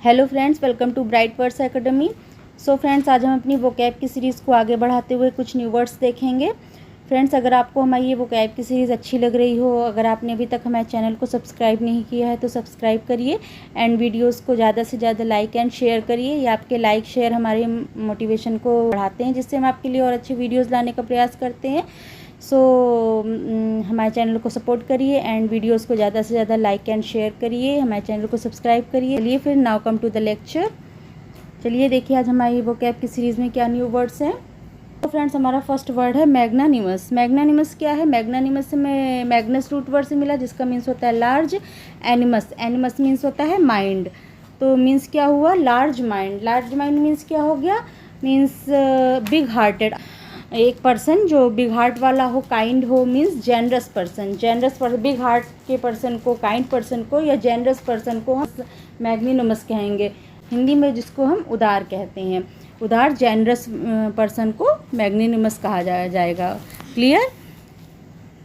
Hello friends, welcome to Bright Words Academy. So friends, आज हम अपनी वोकैब की सीरीज़ को आगे बढ़ाते हुए कुछ न्यू वर्ड्स देखेंगे। फ्रेंड्स, अगर आपको हमारी ये वोकैब की सीरीज़ अच्छी लग रही हो, अगर आपने अभी तक हमारे चैनल को सब्सक्राइब नहीं किया है तो सब्सक्राइब करिए एंड वीडियोस को ज़्यादा से ज़्यादा लाइक एंड शेयर करिए। ये आपके लाइक शेयर हमारे मोटिवेशन को बढ़ाते हैं, जिससे हम आपके लिए और अच्छी वीडियोज़ लाने का प्रयास करते हैं। सो हमारे चैनल को सपोर्ट करिए एंड वीडियोस को ज़्यादा से ज़्यादा लाइक एंड शेयर करिए, हमारे चैनल को सब्सक्राइब करिए। चलिए फिर now come to the lecture. चलिए देखिए आज हमारी वोकैब की सीरीज़ में क्या न्यू वर्ड्स हैं। तो फ्रेंड्स, हमारा फर्स्ट वर्ड है मैग्नानिमस। मैग्नानिमस क्या है? मैग्नानिमस से में मैग्नस रूट वर्ड से मिला, जिसका मीन्स होता है लार्ज। एनिमस, एनिमस मीन्स होता है माइंड। तो मीन्स क्या हुआ? Large mind. Large mind means क्या हो गया? Means big hearted. एक पर्सन जो बिग हार्ट वाला हो, काइंड हो, means generous person. Generous person, big heart के पर्सन को, काइंड पर्सन को या जेनरस पर्सन को हम मैग्नानिमस कहेंगे। हिंदी में जिसको हम उदार कहते हैं, उदार जेनरस पर्सन को मैग्नानिमस कहा जाएगा। क्लियर?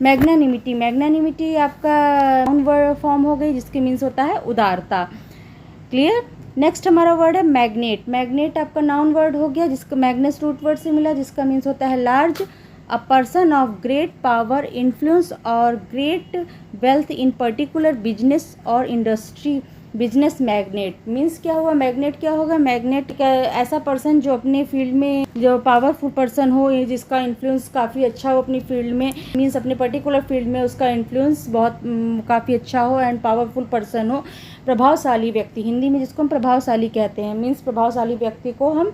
मैग्नानिमिटी, मैग्नानिमिटी आपका नाउन वर्ड फॉर्म हो गई, जिसके मीन्स होता है उदारता। क्लियर? नेक्स्ट हमारा वर्ड है मैग्नेट। मैग्नेट आपका नाउन वर्ड हो गया, जिसका मैग्नस रूट वर्ड से मिला, जिसका मीन्स होता है large. A person of great power, influence और great wealth in particular business और इंडस्ट्री। बिजनेस मैग्नेट मीन्स क्या हुआ? मैग्नेट क्या होगा? मैग्नेट का ऐसा पर्सन जो अपने फील्ड में जो पावरफुल पर्सन हो, जिसका इन्फ्लुएंस काफ़ी अच्छा हो अपनी फील्ड में, मीन्स अपने पर्टिकुलर फील्ड में उसका इन्फ्लुएंस बहुत काफ़ी अच्छा हो एंड पावरफुल पर्सन हो। प्रभावशाली व्यक्ति, हिंदी में जिसको हम प्रभावशाली कहते हैं, मीन्स प्रभावशाली व्यक्ति को हम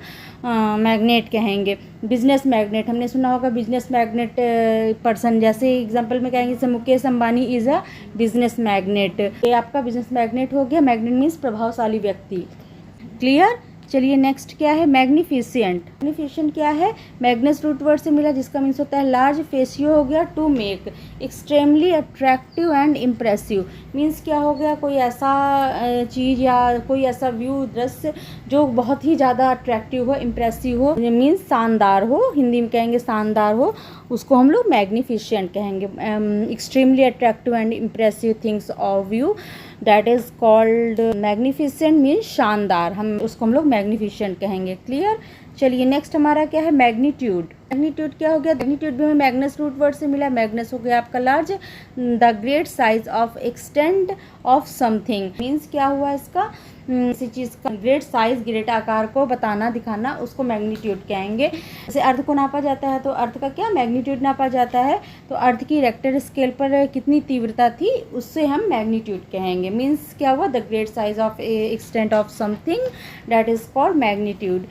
मैग्नेट कहेंगे। बिजनेस मैग्नेट, हमने सुना होगा बिजनेस मैग्नेट पर्सन, जैसे एग्जांपल में कहेंगे जैसे Mukesh Ambani is a business magnet. ये आपका बिजनेस मैग्नेट हो गया। मैग्नेट मीन्स प्रभावशाली व्यक्ति। क्लियर? चलिए नेक्स्ट क्या है? मैग्निफिसेंट। मैग्निफिसेंट क्या है? मैग्नस रूट वर्ड से मिला, जिसका मीन्स होता है लार्ज। फेसियो हो गया to make, extremely attractive and impressive. Means क्या हो गया? कोई ऐसा चीज़ या कोई ऐसा व्यू, दृश्य जो बहुत ही ज़्यादा अट्रैक्टिव हो, इम्प्रेसिव हो, मीन्स शानदार हो, हिंदी में कहेंगे शानदार हो, उसको हम लोग मैग्निफिसेंट कहेंगे। Extremely attractive and impressive things of view, that is called magnificent, means शानदार, हम उसको हम लोग मैग्निफिसेंट कहेंगे। क्लियर? चलिए नेक्स्ट हमारा क्या है? मैग्नीट्यूड। मैग्नीट्यूड क्या हो गया? मैग्नीट्यूड भी हमें मैग्नस रूट वर्ड से मिला। मैग्नस हो गया आपका large. The great size of extent of something, means क्या हुआ इसका? किसी चीज़ का ग्रेट साइज, ग्रेट आकार को बताना, दिखाना, उसको मैग्नीट्यूड कहेंगे। जैसे अर्थ को नापा जाता है तो अर्थ का क्या मैग्नीट्यूड नापा जाता है, तो अर्थ की रेक्टर स्केल पर कितनी तीव्रता थी, उससे हम मैग्नीट्यूड कहेंगे। मीन्स क्या हुआ? The great size of extent of something, that is called magnitude,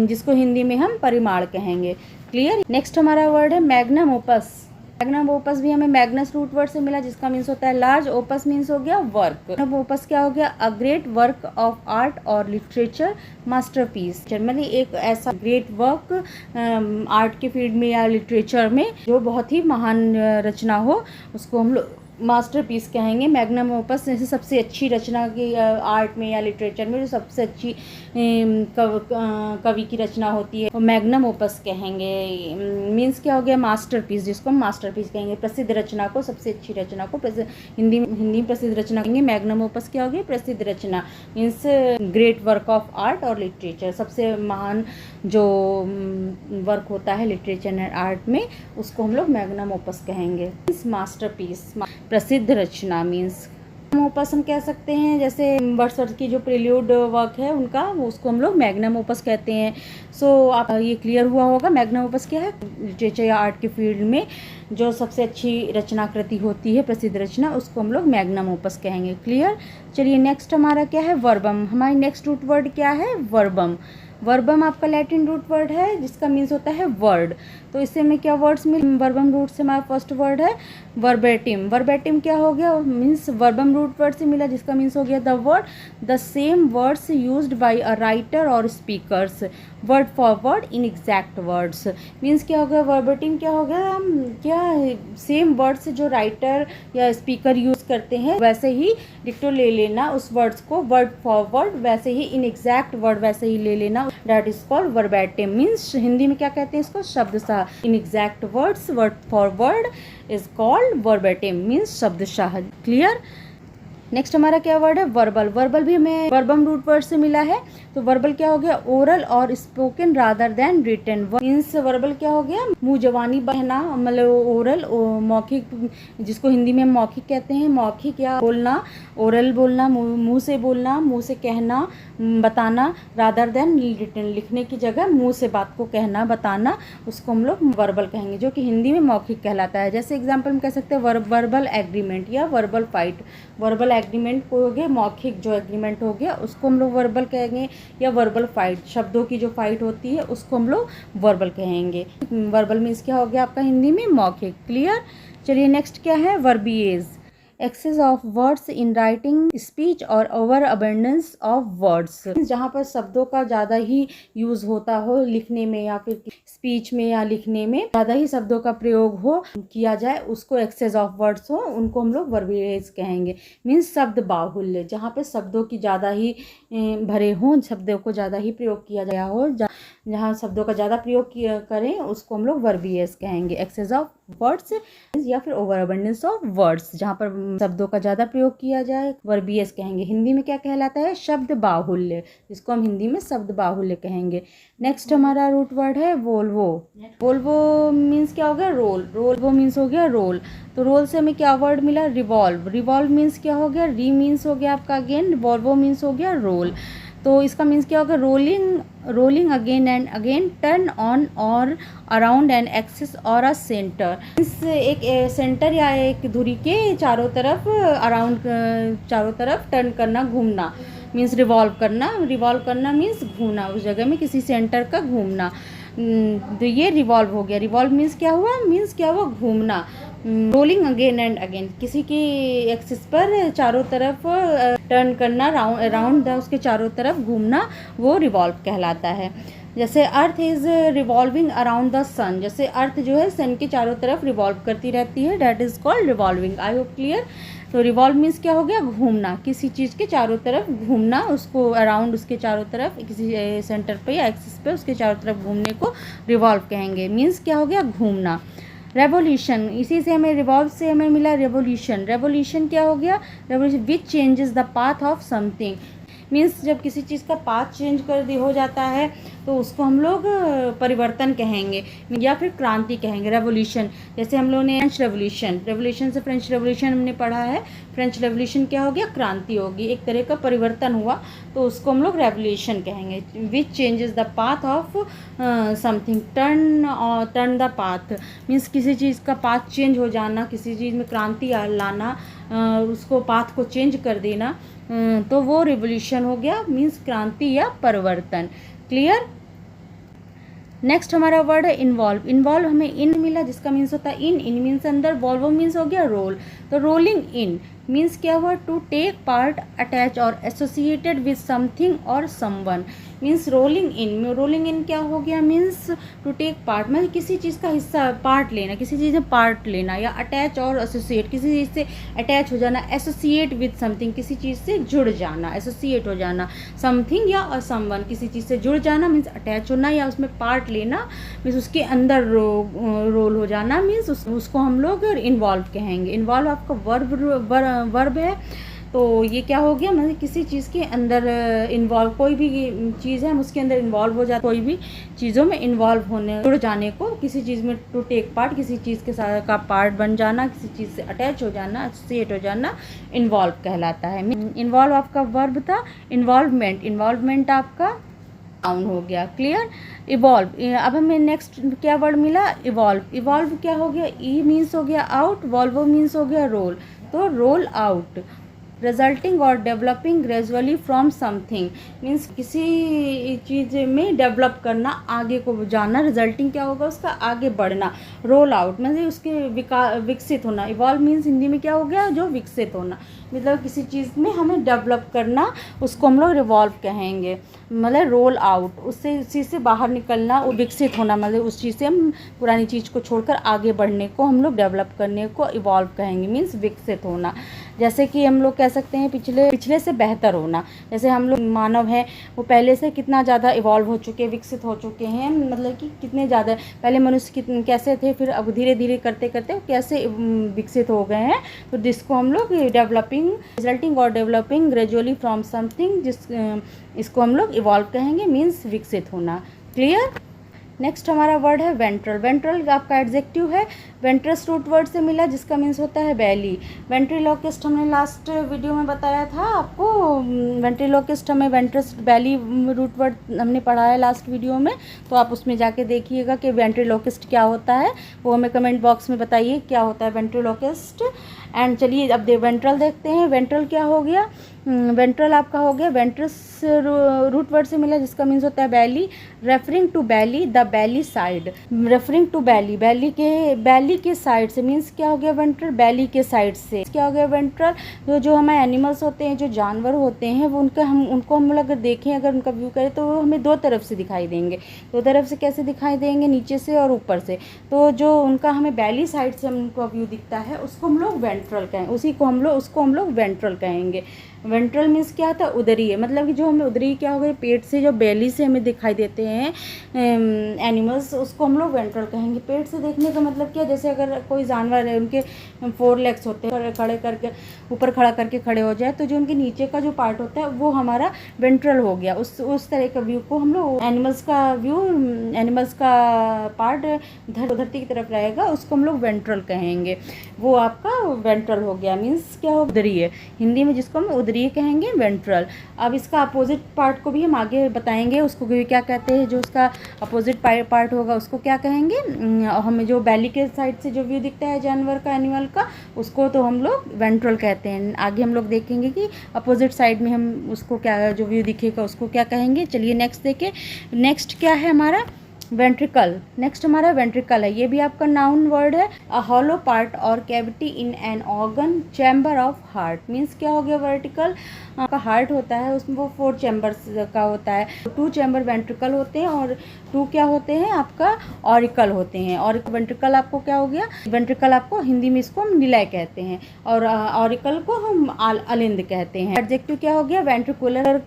जिसको हिंदी में हम परिमाण कहेंगे। क्लियर? नेक्स्ट हमारा वर्ड है मैग्नम ओपस। मैग्नम ओपस भी हमें मैग्नस रूट वर्ड से मिला, जिसका मीन्स होता है लार्ज। ओपस मीन्स हो गया वर्क। मैग्नम ओपस क्या हो गया? A great work of art और लिटरेचर, मास्टरपीस। जनरली एक ऐसा ग्रेट वर्क आर्ट के फील्ड में या लिटरेचर में जो बहुत ही महान रचना हो, उसको हम लोग मास्टरपीस कहेंगे। मैग्नम ओपस जैसे सबसे अच्छी रचना की आर्ट में या लिटरेचर में जो सबसे अच्छी कवि की रचना होती है, वो मैग्नम ओपस कहेंगे। मीन्स क्या हो गया? मास्टरपीस, जिसको हम मास्टरपीस कहेंगे। प्रसिद्ध रचना को, सबसे अच्छी रचना को हिंदी में प्रसिद्ध रचना कहेंगे। मैग्नम ओपस क्या हो गया? प्रसिद्ध रचना, means great work of art और लिटरेचर, सबसे महान जो वर्क होता है लिटरेचर एंड आर्ट में, उसको हम लोग मैग्नम ओपस कहेंगे। मास्टरपीस, प्रसिद्ध रचना। मीन्स ओपस हम कह सकते हैं, जैसे वर्ड्सवर्थ की जो प्रिल्यूड वर्क है उनका, उसको हम लोग मैग्नम ओपस कहते हैं। सो आप ये क्लियर हुआ होगा मैग्नम ओपस क्या है? लिटरेचर या आर्ट के फील्ड में जो सबसे अच्छी रचनाकृति होती है, प्रसिद्ध रचना, उसको हम लोग मैग्नम ओपस कहेंगे। क्लियर? चलिए नेक्स्ट हमारा क्या है? वर्बम। हमारी नेक्स्ट रूट वर्ड क्या है? वर्बम। वर्बम आपका लैटिन रूट वर्ड है, जिसका मीन्स होता है वर्ड। तो इससे हमें क्या वर्ड्स मिले? वर्बम रूट से हमारा फर्स्ट वर्ड है वर्बेटिम। वर्बेटिम क्या हो गया? मीन्स वर्बम रूट वर्ड से मिला, जिसका मीन्स हो गया the word, the same words used by a writer और speakers, word for word in exact words. Means क्या हो गया? वर्बेटिम क्या हो गया? हम क्या सेम वर्ड्स जो राइटर या स्पीकर यूज़ करते हैं वैसे ही डिक्टो ले लेना, उस वर्ड्स को वर्ड फॉर वर्ड वैसे ही, इन एग्जैक्ट वर्ड वैसे ही ले लेना, that is called verbatim. Means Hindi में क्या कहते हैं इसको? शब्दशाह। In exact words, word for word is called verbatim, means शब्दशाह। क्लियर? नेक्स्ट हमारा क्या वर्ड है, वर्बल। वर्बल भी हमें वर्बम रूट वर्ड से मिला है। तो वर्बल क्या हो गया, ओरल और spoken rather than written. Means verbal क्या हो गया, मुंह जवानी बहना, मतलब ओरल मौखिक, जिसको हिंदी में मौखिक कहते हैं, मौखिक या बोलना, ओरल बोलना, मुंह से बोलना, मुंह से कहना, बताना, रादर देन रिटन, लिखने की जगह मुंह से बात को कहना बताना, उसको हम लोग वर्बल कहेंगे, जो कि हिंदी में मौखिक कहलाता है। जैसे एग्जाम्पल हम कह सकते हैं वर्बल एग्रीमेंट या वर्बल फाइट। वर्बल एग्रीमेंट को हो गया मौखिक जो एग्रीमेंट हो गया उसको हम लोग वर्बल कहेंगे, या वर्बल फाइट, शब्दों की जो फाइट होती है उसको हम लोग वर्बल कहेंगे। वर्बल मीन्स क्या हो गया आपका हिंदी में, मौखिक। क्लियर। चलिए नेक्स्ट क्या है, verbiage. Excess of words in writing speech और ओवर अबंडेंस ऑफ वर्ड्स, जहाँ पर शब्दों का ज़्यादा ही यूज़ होता हो लिखने में या फिर स्पीच में या लिखने में ज़्यादा ही शब्दों का प्रयोग हो किया जाए, उसको एक्सेस ऑफ वर्ड्स हो, उनको हम लोग वर्बिएज कहेंगे। मीन्स शब्द बाहुल्य, जहाँ पे शब्दों की ज़्यादा ही भरे हों, शब्दों को ज़्यादा ही प्रयोग किया गया हो, जहाँ शब्दों का ज़्यादा प्रयोग करें उसको हम लोग वर्बिएज कहेंगे। एक्सेस ऑफ वर्ड्स या फिर ओवर अबंडेंस ऑफ वर्ड्स, जहाँ पर शब्दों का ज़्यादा प्रयोग किया जाए, वर्बिएज कहेंगे। हिंदी में क्या कहलाता है, शब्द बाहुल्य, जिसको हम हिंदी में शब्द बाहुल्य कहेंगे। नेक्स्ट हमारा रूट वर्ड है वोल्वो। वोल्वो मीन्स क्या हो गया, रोल। वोल्वो मीन्स हो गया रोल। तो रोल से हमें क्या वर्ड मिला, रिवॉल्व। रिवॉल्व मीन्स क्या हो गया, री मीन्स हो गया आपका अगेन, वोल्वो मीन्स हो गया रोल। तो इसका मीन्स क्या होगा, rolling again and again, turn on और अराउंड एन एक्सिस और अ सेंटर। मीन्स एक सेंटर या एक धुरी के चारों तरफ अराउंड, चारों तरफ टर्न करना, घूमना, मीन्स रिवॉल्व करना मीन्स घूमना, उस जगह में किसी सेंटर का घूमना। तो ये रिवॉल्व हो गया। रिवॉल्व मीन्स क्या हुआ, घूमना। रोलिंग अगेन एंड अगेन, किसी की एक्सिस पर चारों तरफ टर्न करना, राउंड उसके चारों तरफ घूमना, वो रिवॉल्व कहलाता है। जैसे earth is revolving around the sun, जैसे अर्थ जो है सन के चारों तरफ रिवॉल्व करती रहती है, that is called revolving. I hope clear. तो रिवॉल्व मीन्स क्या हो गया, घूमना, किसी चीज़ के चारों तरफ घूमना, उसको अराउंड, उसके चारों तरफ, किसी सेंटर पे या एक्सिस पे उसके चारों तरफ घूमने को रिवॉल्व कहेंगे। मीन्स क्या हो गया, घूमना। रेवोल्यूशन, इसी से हमें रिवॉल्व से हमें मिला रेवोल्यूशन। रेवोल्यूशन क्या हो गया, revolution which changes the path of something. Means जब किसी चीज़ का पाथ चेंज कर दी हो जाता है तो उसको हम लोग परिवर्तन कहेंगे या फिर क्रांति कहेंगे, रेवोल्यूशन। जैसे हम लोगों ने रेवोल्यूशन से फ्रेंच रेवोल्यूशन हमने पढ़ा है। फ्रेंच रेवोल्यूशन क्या हो गया, क्रांति होगी, एक तरह का परिवर्तन हुआ, तो उसको हम लोग रेवोल्यूशन कहेंगे। विच changes the path of something, turn the path, means किसी चीज़ का पाथ चेंज हो जाना, किसी चीज़ में क्रांति लाना, उसको पाथ को चेंज कर देना, तो वो रिवोल्यूशन हो गया, मीन्स क्रांति या परिवर्तन। क्लियर। नेक्स्ट हमारा वर्ड है इन्वॉल्व। इन्वॉल्व हमें इन मिला, जिसका मीन्स होता है इन मीन्स अंदर, वॉल्वो मीन्स हो गया रोल। तो रोलिंग इन मीन्स क्या हुआ, टू टेक पार्ट, अटैच और एसोसिएटेड विद समथिंग और समवन। मीन्स रोलिंग इन क्या हो गया, मीन्स टू टेक पार्ट, मतलब किसी चीज़ का हिस्सा, पार्ट लेना, किसी चीज़ में पार्ट लेना, या अटैच और एसोसिएट, किसी चीज़ से अटैच हो जाना, एसोसिएट विद समथिंग, किसी चीज़ से जुड़ जाना, एसोसिएट हो जाना, समथिंग या समवन, किसी चीज़ से जुड़ जाना मीन्स अटैच होना, या उसमें पार्ट लेना मीन्स उसके अंदर रोल हो जाना, मीन्स उसको हम लोग इन्वॉल्व कहेंगे। इन्वॉल्व आपका वर्ब है। तो ये क्या हो गया, मतलब किसी चीज़ के अंदर इन्वॉल्व, कोई भी चीज़ है हम उसके अंदर इन्वॉल्व हो जाते, कोई भी चीज़ों में इन्वॉल्व होने, जुड़ जाने को, किसी चीज़ में टू टेक पार्ट, किसी चीज़ के साथ का पार्ट बन जाना, किसी चीज़ से अटैच हो जाना, एसोसिएट हो जाना, इन्वॉल्व कहलाता है। इन्वॉल्व आपका वर्ब था। इन्वॉल्वमेंट आपका नाउन हो गया। क्लियर। इवॉल्व, अब हमें नेक्स्ट क्या वर्ड मिला, इवॉल्व क्या हो गया, ई मीन्स हो गया आउट, वॉल्वो मीन्स हो गया रोल, तो रोल आउट। रिजल्टिंग और developing gradually from something, means किसी चीज़ में डेवलप करना, आगे को जाना, रिजल्टिंग क्या होगा, उसका आगे बढ़ना। रोल आउट मतलब उसके विकसित होना। इवॉल्व मीन्स हिंदी में क्या हो गया, जो विकसित होना, मतलब किसी चीज़ में हमें डेवलप करना, उसको हम लोग रिवॉल्व कहेंगे। मतलब रोल आउट, उससे उस चीज़ से बाहर निकलना, विकसित होना, मतलब उस चीज़ से हम पुरानी चीज़ को छोड़कर आगे बढ़ने को हम लोग डेवलप करने को इवॉल्व कहेंगे, मीन्स विकसित होना। जैसे कि हम लोग कह सकते हैं पिछले से बेहतर होना। जैसे हम लोग मानव हैं वो पहले से कितना ज़्यादा इवॉल्व हो चुके, विकसित हो चुके हैं, मतलब कि कितने ज़्यादा पहले मनुष्य कितने कैसे थे, फिर अब धीरे धीरे करते करते वो कैसे विकसित हो गए हैं। तो जिसको हम लोग डेवलपिंग, रिजल्टिंग और डेवलपिंग ग्रेजुअली फ्रॉम समथिंग, इसको हम लोग इवॉल्व कहेंगे, मीन्स विकसित होना। क्लियर। नेक्स्ट हमारा वर्ड है वेंट्रल। वेंट्रल आपका एडजेक्टिव है, वेंट्रस रूट वर्ड से मिला जिसका मीन्स होता है बैली। वेंट्रिलोकिस्ट हमने लास्ट वीडियो में बताया था आपको, वेंट्रिलोकिस्ट हमें वेंट्रस बैली रूट वर्ड हमने पढ़ा है लास्ट वीडियो में, तो आप उसमें जाके देखिएगा कि वेंट्रिलोकिस्ट क्या होता है, वो हमें कमेंट बॉक्स में बताइए क्या होता है वेंट्रिलोकिस्ट। एंड चलिए अब वेंट्रल देखते हैं। वेंट्रल क्या हो गया, वेंट्रल आपका हो गया वेंट्रस रूट वर्ड से मिला जिसका मीन्स होता है belly. Referring to belly, the belly side, referring to belly, belly के साइड से, मीन्स क्या हो गया वेंट्रल, बैली के साइड से क्या हो गया वेंट्रल। जो हमारे एनिमल्स होते हैं, जो जानवर होते हैं, वो उनको हम अगर देखें, अगर उनका व्यू करें तो वो हमें दो तरफ से दिखाई देंगे। दो तरफ से कैसे दिखाई देंगे, नीचे से और ऊपर से। तो जो उनका हमें बैली साइड से उनका व्यू दिखता है उसको हम लोग वेंट्रल कहें, उसको हम लोग वेंट्रल कहेंगे। वेंट्रल मीन्स क्या था, उदरीय, मतलब कि जो हमें उदरीय क्या हो गया, पेट से जो बेली से हमें दिखाई देते हैं एनिमल्स, उसको हम लोग वेंट्रल कहेंगे। पेट से देखने का मतलब क्या, जैसे अगर कोई जानवर है उनके 4 लेग्स होते हैं, खड़े करके ऊपर खड़ा करके खड़े हो जाए तो जो उनके नीचे का जो पार्ट होता है वो हमारा वेंट्रल हो गया। उस तरह का व्यू को हम लोग एनिमल्स का पार्ट धरती की तरफ रहेगा, उसको हम लोग वेंट्रल कहेंगे। वो आपका वेंट्रल हो गया, मीन्स क्या हो, उदरीय। हिंदी में जिसको हम उदरीय कहेंगे वेंट्रल। अब इसका अपोजिट पार्ट को भी हम आगे बताएंगे, उसको क्या कहते हैं, जो उसका अपोजिट पार्ट होगा उसको क्या कहेंगे। हमें जो बैली के साइड से जो व्यू दिखता है जानवर का, एनिमल का, उसको तो हम लोग वेंट्रल कहते हैं। आगे हम लोग देखेंगे कि अपोजिट साइड में हम उसको क्या, जो व्यू दिखेगा उसको क्या कहेंगे। चलिए नेक्स्ट देखें। नेक्स्ट क्या है हमारा, वेंट्रिकल। नेक्स्ट हमारा वेंट्रिकल है, ये भी आपका नाउन वर्ड है। अ हॉलो पार्ट और cavity in an organ chamber of heart, means क्या हो गया वेंट्रिकल, आपका हार्ट होता है उसमें वो 4 चैम्बर्स का होता है। 2 चैम्बर वेंट्रिकल होते हैं और 2 क्या होते हैं आपका ऑरिकल होते हैं। और वेंट्रिकल आपको क्या हो गया, वेंट्रिकल आपको हिंदी में इसको हम निलय कहते हैं और ऑरिकल को हम अलिंद कहते हैं। एडजेक्टिव क्या हो गया, वेंट्रिकुलर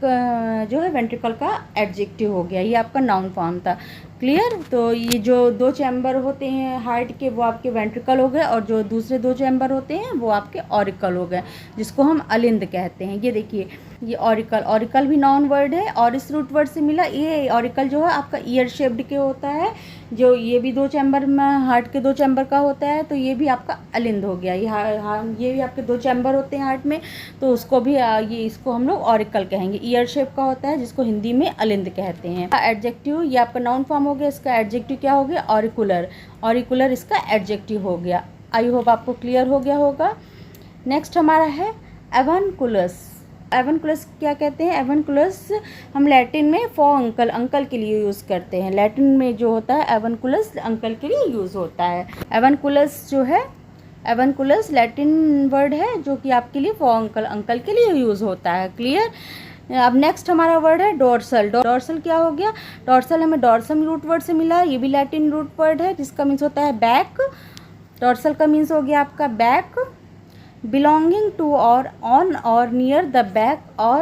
जो है वेंट्रिकल का एडजेक्टिव हो गया, ये आपका नाउन फॉर्म था। क्लियर। तो ये जो 2 चैम्बर होते हैं हार्ट के वो आपके वेंट्रिकल हो गए और जो दूसरे 2 चैम्बर होते हैं वो आपके ऑरिकल हो गए, जिसको हम अलिंद कहते हैं। ये देखिए ये ऑरिकल भी नाउन वर्ड है और इस रूट वर्ड से मिला। ये ऑरिकल जो है आपका ईयर शेप्ड के होता है, जो ये भी 2 चैम्बर में हार्ट के 2 चैम्बर का होता है, तो ये भी आपका अलिंद हो गया। ये भी आपके 2 चैम्बर होते हैं हार्ट में, तो उसको भी इसको हम लोग ऑरिकल कहेंगे। ईयर शेप का होता है जिसको हिंदी में अलिंद कहते हैं। एडजेक्टिव ये आपका नाउन फॉर्म हो गया, इसका एडजेक्टिव क्या हो गया, ऑरिकुलर इसका एडजेक्टिव हो गया। आई होप आपको क्लियर हो गया होगा। नेक्स्ट हमारा है एवनकुलस। एवनकुलस क्या कहते हैं, एवनकुलस हम लैटिन में फॉर अंकल के लिए यूज़ करते हैं। लैटिन में जो होता है एवनकुलस अंकल के लिए यूज़ होता है। एवनकुलस जो है, एवनकुलस लैटिन वर्ड है जो कि आपके लिए फॉर अंकल के लिए यूज़ होता है। क्लियर। अब नेक्स्ट हमारा वर्ड है डोर्सल। डोर्सल क्या हो गया, डोर्सल हमें डोर्सम रूट वर्ड से मिला, ये भी लैटिन रूट वर्ड है जिसका मीन्स होता है बैक। डोर्सल का मीन्स हो गया आपका back, belonging to or on or near the back or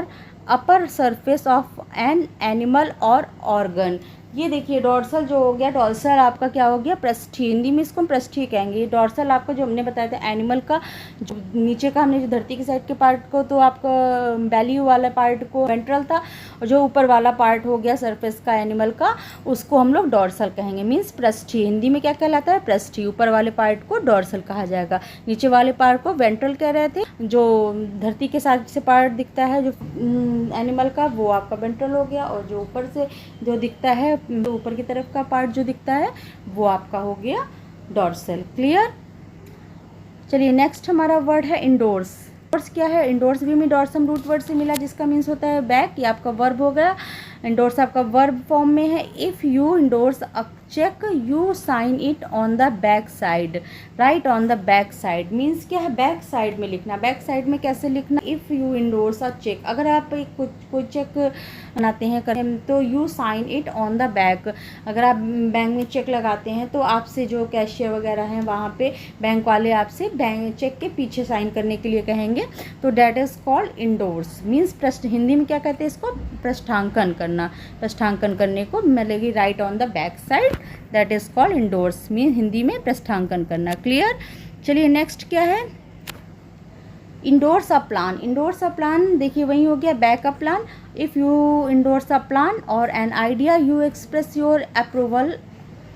upper surface of an animal or organ। ये देखिए डोर्सल जो हो गया, डोर्सल आपका क्या हो गया, पृष्ठीय। हिंदी में इसको हम पृष्ठीय कहेंगे। डोर्सल आपका जो हमने बताया था एनिमल का, जो नीचे का हमने जो धरती की साइड के पार्ट को तो आपका बैली वाला पार्ट को वेंट्रल था, और जो ऊपर वाला पार्ट हो गया सरफेस का एनिमल का, उसको हम लोग डोर्सल कहेंगे, मीन्स पृष्ठीय। हिंदी में क्या कहलाता है, पृष्ठीय। ऊपर वाले पार्ट को डोर्सल कहा जाएगा, नीचे वाले पार्ट को वेंट्रल कह रहे थे। जो धरती के साइड से पार्ट दिखता है जो एनिमल का, वो आपका वेंट्रल हो गया, और जो ऊपर से जो दिखता है, तो ऊपर की तरफ का पार्ट जो दिखता है वो आपका हो गया डोर्सल। क्लियर। चलिए नेक्स्ट हमारा वर्ड है इंडोर्स। इंडोर्स क्या है, इंडोर्स भी हमें डोर्सम रूट वर्ड से मिला जिसका मीन्स होता है बैक। ये आपका वर्ब हो गया। इंडोर्स आपका वर्ब फॉर्म में है। If you endorse a cheque you sign it on the back side, right on the back side means क्या है, बैक साइड में लिखना। बैक साइड में कैसे लिखना, if you endorse a cheque, अगर आप एक कोई चेक बनाते हैं तो you sign it on the back, अगर आप बैंक में चेक लगाते हैं तो आपसे जो कैशियर वगैरह हैं वहाँ पे बैंक वाले आपसे बैंक चेक के पीछे साइन करने के लिए कहेंगे, तो that is called endorse means पृष्ठ, हिंदी में क्या कहते हैं इसको, पृष्ठांकन करना। पृष्ठांकन करने को मिलेगी right on the back side, that is called endorse mean Hindi में पृष्ठांकन करना। क्लियर। चलिए नेक्स्ट क्या है, endorse a plan. Endorse a plan देखिए वही हो गया back a plan. If you endorse a plan और an idea you express your approval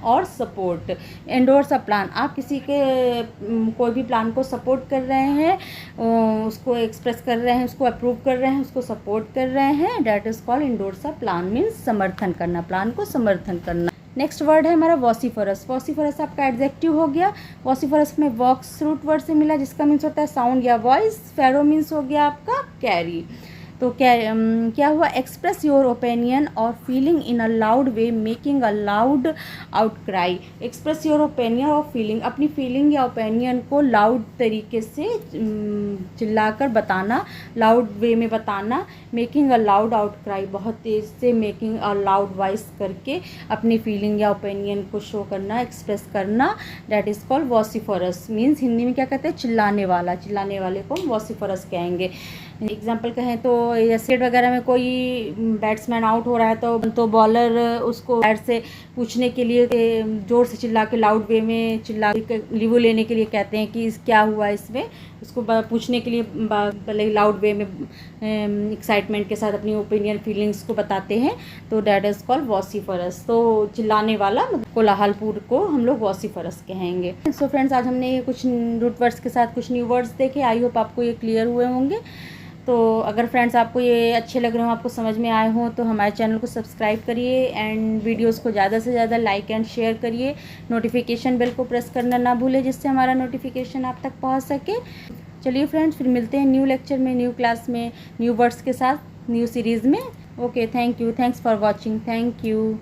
और सपोर्ट। इंडोर्स अ प्लान, आप किसी के कोई भी प्लान को सपोर्ट कर रहे हैं, उसको एक्सप्रेस कर रहे हैं, उसको अप्रूव कर रहे हैं, उसको सपोर्ट कर रहे हैं, that is called endorse a plan means समर्थन करना, प्लान को समर्थन करना। नेक्स्ट वर्ड है हमारा वॉसिफरस। वॉसिफरस आपका एडजेक्टिव हो गया। वॉसिफरस में वॉक्स रूट वर्ड से मिला जिसका मीन्स होता है साउंड या वॉइस। फेरो मीन्स हो गया आपका कैरी। तो क्या हुआ, एक्सप्रेस योर ओपिनियन और feeling in a loud way making a loud outcry. Express your opinion और फीलिंग, अपनी फीलिंग या ओपिनियन को लाउड तरीके से चिल्लाकर बताना, लाउड वे में बताना। मेकिंग अ लाउड आउटक्राई, बहुत तेज़ से मेकिंग अ लाउड वॉइस करके अपनी फीलिंग या ओपिनियन को शो करना, एक्सप्रेस करना, that is called vociferous means Hindi में क्या कहते हैं, चिल्लाने वाला। चिल्लाने वाले को हम वॉसिफरस कहेंगे। एग्जाम्पल कहें तो क्रिकेट वगैरह में कोई बैट्समैन आउट हो रहा है तो बॉलर उसको बैट से पूछने के लिए ज़ोर से चिल्ला के लाउड वे में चिल्ला लीवो लेने के लिए कहते हैं कि क्या हुआ इसमें, उसको पूछने के लिए पहले लाउड वे में एक्साइटमेंट के साथ अपनी ओपिनियन फीलिंग्स को बताते हैं, तो डैट इज़ कॉल्ड वॉसिफरस। तो चिल्लाने वाला कोलाहलपुर को हम लोग वॉसिफरस कहेंगे। सो फ्रेंड्स, आज हमने कुछ रूट वर्ड्स के साथ कुछ न्यू वर्ड्स देखे। आई होप आपको ये क्लियर हुए होंगे। तो अगर फ्रेंड्स आपको ये अच्छे लग रहे हो, आपको समझ में आए हों, तो हमारे चैनल को सब्सक्राइब करिए एंड वीडियोस को ज़्यादा से ज़्यादा लाइक एंड शेयर करिए। नोटिफिकेशन बेल को प्रेस करना ना भूलें जिससे हमारा नोटिफिकेशन आप तक पहुंच सके। चलिए फ्रेंड्स, फिर मिलते हैं न्यू लेक्चर में, न्यू क्लास में, न्यू वर्ड्स के साथ, न्यू सीरीज़ में। Okay, thank you, thanks for watching, thank you.